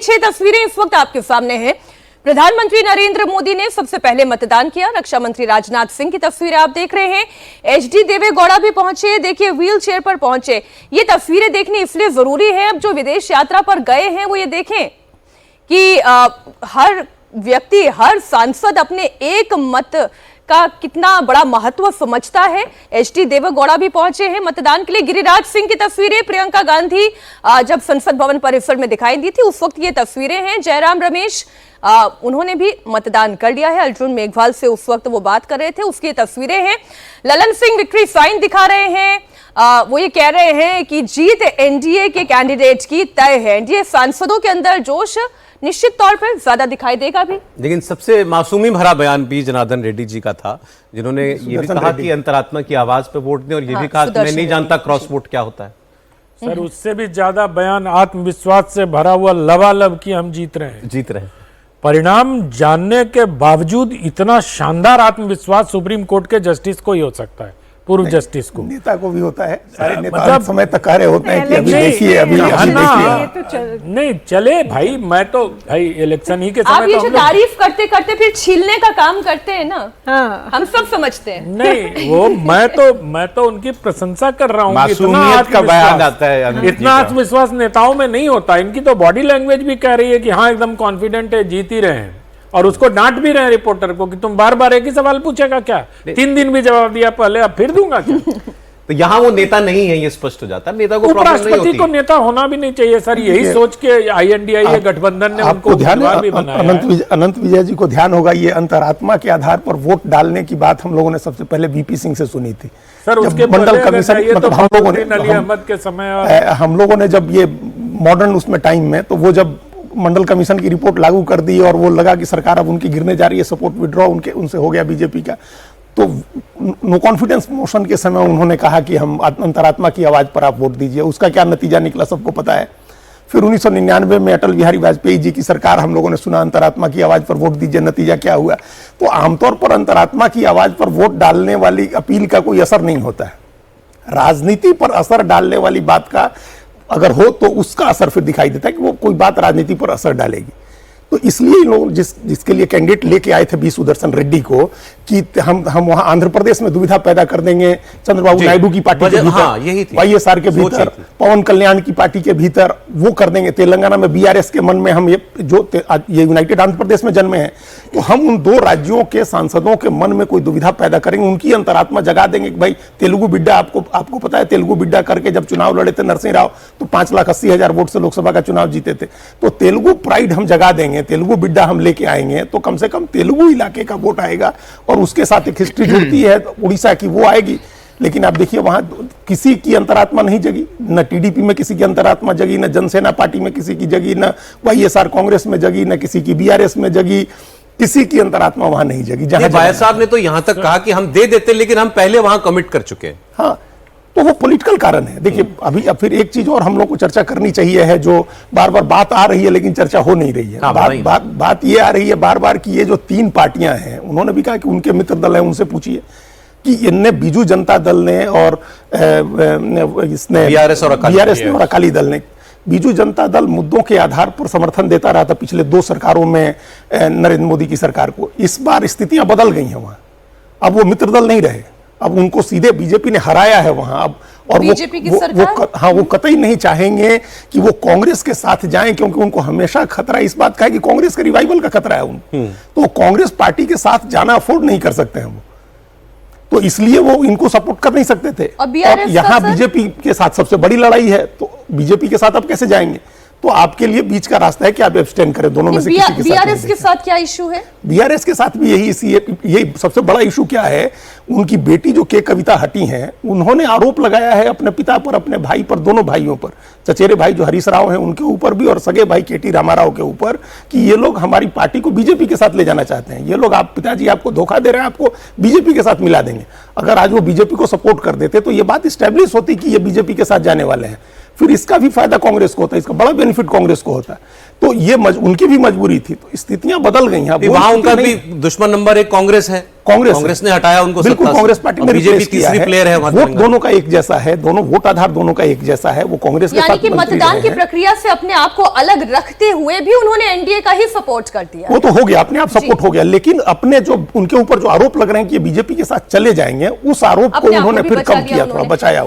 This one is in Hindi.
छह तस्वीरें इस वक्त आपके सामने हैं। प्रधानमंत्री नरेंद्र मोदी ने सबसे पहले मतदान किया। रक्षा मंत्री राजनाथ सिंह की तस्वीरें आप देख रहे हैं। एचडी देवेगौड़ा भी पहुंचे, देखिए व्हील चेयर पर पहुंचे। ये तस्वीरें देखनी इसलिए जरूरी है, अब जो विदेश यात्रा पर गए हैं वो ये देखें कि हर व्यक्ति, हर सांसद अपने एक मत का कितना बड़ा महत्व समझता है। एचडी देवेगौड़ा भी पहुंचे हैं मतदान के लिए। गिरिराज सिंह की तस्वीरें, प्रियंका गांधी जब संसद भवन परिसर में दिखाई दी थी उस वक्त ये तस्वीरें हैं। जयराम रमेश उन्होंने भी मतदान कर लिया है। अर्जुन मेघवाल से उस वक्त वो बात कर रहे थे, उसकी तस्वीरें हैं। ललन सिंह विक्ट्री साइन दिखा रहे हैं। वो ये कह रहे हैं कि जीत एनडीए के कैंडिडेट की तय है। एनडीए सांसदों के अंदर जोश निश्चित तौर पर ज्यादा दिखाई देगा भी। लेकिन सबसे मासूमी भरा बयान पी जनार्दन रेड्डी जी का था, जिन्होंने ये भी कहा कि अंतरात्मा की आवाज पे वोट दें और ये भी कहा कि मैं नहीं जानता क्रॉस वोट क्या होता है। सर उससे भी ज्यादा बयान आत्मविश्वास से भरा हुआ लबालब की हम जीत रहे हैं। परिणाम जानने के बावजूद इतना शानदार आत्मविश्वास सुप्रीम कोर्ट के जस्टिस को ही हो सकता है, पूर्व जस्टिस को। नेता को भी होता है, सारे नेता समय तक कह रहे होते हैं कि अभी देखिए, अभी नहीं चले भाई। मैं तो भाई इलेक्शन ही के समय आप ये जो तारीफ करते करते फिर छीलने का काम करते हैं ना। हाँ। हम सब समझते हैं। नहीं वो मैं तो उनकी प्रशंसा कर रहा हूँ। इतना आत्मविश्वास नेताओं में नहीं होता। इनकी तो बॉडी लैंग्वेज भी कह रही है कि हाँ एकदम कॉन्फिडेंट है, जीत ही रहे हैं। और उसको डांट भी रहे हैं रिपोर्टर को कि तुम बार बार एक ही सवाल पूछेगा क्या? 3 दिन भी जवाब दिया पहले, अब फिर दूंगा क्या? तो यहाँ वो नेता नहीं है, ये स्पष्ट हो जाता है। नेता को उपराष्ट्रपति को नेता होना भी नहीं चाहिए सर। यही सोच के INDIA गठबंधन ने उनको उम्मीदवार भी बनाया। अनंत विजय जी को ध्यान होगा, ये अंतरात्मा के आधार पर वोट डालने की बात हम लोगों ने सबसे पहले VP सिंह से सुनी थी सर। उसके मंडल कमीशन मतलब हम लोगों ने, अली अहमद के समय हम लोगों ने जब ये मॉडर्न उसमें टाइम में, तो वो जब मंडल कमीशन की रिपोर्ट लागू कर दी और वो लगा कि सरकार अब उनकी गिरने जा रही है, सपोर्ट विड्रॉ उनसे हो गया बीजेपी का, तो नो कॉन्फिडेंस मोशन के समय उन्होंने कहा कि हम अंतरात्मा की आवाज पर आप वोट दीजिए। उसका क्या नतीजा निकला सबको पता है। फिर 1999 में अटल बिहारी वाजपेयी जी की सरकार, हम लोगों ने सुना अंतरात्मा की आवाज पर वोट दीजिए, नतीजा क्या हुआ। तो आमतौर पर अंतरात्मा की आवाज पर वोट डालने वाली अपील का कोई असर नहीं होता है। राजनीति पर असर डालने वाली बात का अगर हो तो उसका असर फिर दिखाई देता है कि वो कोई बात राजनीति पर असर डालेगी। तो इसलिए लोग जिसके लिए कैंडिडेट लेके आए थे बी सुदर्शन रेड्डी को कि हम वहां आंध्र प्रदेश में दुविधा पैदा कर देंगे, चंद्रबाबू नायडू की पार्टी के भीतर, YSR के भीतर, पवन कल्याण की पार्टी के भीतर वो कर देंगे। तेलंगाना में BRS के मन में हम ये यूनाइटेड आंध्र प्रदेश में जन्मे हैं, तो हम उन 2 राज्यों के सांसदों के मन में कोई दुविधा पैदा करेंगे, उनकी अंतरात्मा जगा देंगे कि भाई तेलुगु बिड्डा, आपको पता है तेलुगु बिड्डा करके जब चुनाव लड़े थे नरसिंह राव तो 5,80,000 वोट से लोकसभा का चुनाव जीते थे। तो तेलुगु प्राइड हम जगा देंगे, तेलुगु बिड्डा हम लेके आएंगे, तो कम से कम तेलुगु इलाके का वोट आएगा और उसके साथ एक हिस्ट्री जुड़ती है उड़ीसा की, वो आएगी। लेकिन आप देखिए वहां किसी की अंतरात्मा नहीं जगी, न TDP में किसी की अंतरात्मा जगी, न जनसेना पार्टी में किसी की जगी, न YSR कांग्रेस में जगी, न किसी की BRS में जगी, किसी की अंतरात्मा वहां नहीं जगी। जहां भाई साहब ने तो यहां तक कहा कि हम दे देते लेकिन हम पहले वहां कमिट कर चुके हैं। हाँ, तो वो पॉलिटिकल कारण है। देखिए अभी अब फिर एक चीज और हम लोग को चर्चा करनी चाहिए है, जो बार बार बात आ रही है लेकिन चर्चा हो नहीं रही है। बात ये आ रही है बार बार कि ये जो 3 पार्टियां हैं, उन्होंने भी कहा कि उनके मित्र दल है, उनसे पूछिए कि इनने बीजू जनता दल ने और इसने BRS ने और अकाली दल ने, बीजू जनता दल मुद्दों के आधार पर समर्थन देता रहा था पिछले 2 सरकारों में नरेंद्र मोदी की सरकार को। इस बार स्थितियां बदल गई हैं वहां, अब वो मित्र दल नहीं रहे, अब उनको सीधे बीजेपी ने हराया है वहां। अब और वो कतई नहीं चाहेंगे कि वो कांग्रेस के साथ जाएं, क्योंकि उनको हमेशा खतरा इस बात का है कि कांग्रेस के रिवाइवल का खतरा है उनको। तो कांग्रेस पार्टी के साथ जाना अफोर्ड नहीं कर सकते हैं वो, तो इसलिए वो इनको सपोर्ट कर नहीं सकते थे। और यहाँ बीजेपी के साथ सबसे बड़ी लड़ाई है, तो बीजेपी के साथ अब कैसे जाएंगे? तो आपके लिए बीच का रास्ता है कि आप एब्सटेन करें दोनों में से किसी के साथ। BRS के साथ क्या इशू है? BRS के साथ भी यही सबसे बड़ा इशू क्या है, उनकी बेटी जो के कविता हटी हैं, उन्होंने आरोप लगाया है अपने पिता पर, अपने भाई पर, दोनों भाइयों पर, चचेरे भाई जो हरीश राव हैं उनके ऊपर भी और सगे भाई KT रामाराव के ऊपर, कि ये लोग हमारी पार्टी को बीजेपी के साथ ले जाना चाहते हैं। ये लोग, आप पिताजी आपको धोखा दे रहे हैं, आपको बीजेपी के साथ मिला देंगे। अगर आज वो बीजेपी को सपोर्ट कर देते तो ये बात स्टैब्लिश होती कि ये बीजेपी के साथ जाने वाले हैं, फिर इसका भी फायदा कांग्रेस को होता है, इसका बड़ा बेनिफिट कांग्रेस को होता है। तो ये उनकी भी मजबूरी थी, तो स्थितियां बदल गई हैं। वहां उनका भी दुश्मन नंबर 1 कांग्रेस है। कांग्रेस ने हटाया उनको, बिल्कुल कांग्रेस पार्टी में बीजेपी तीसरी प्लेयर है। वोट दोनों का एक जैसा है, दोनों वोट आधार दोनों का एक जैसा है। वो कांग्रेस के यानी साथ कि मतदान की प्रक्रिया से अपने आप को अलग रखते हुए भी उन्होंने एनडीए का ही सपोर्ट कर दिया। वो तो हो गया, अपने आप सपोर्ट हो गया, लेकिन अपने जो उनके ऊपर जो आरोप लग रहे हैं कि ये बीजेपी के साथ चले जाएंगे, उस आरोप को उन्होंने फिर कम किया, थोड़ा बचाया।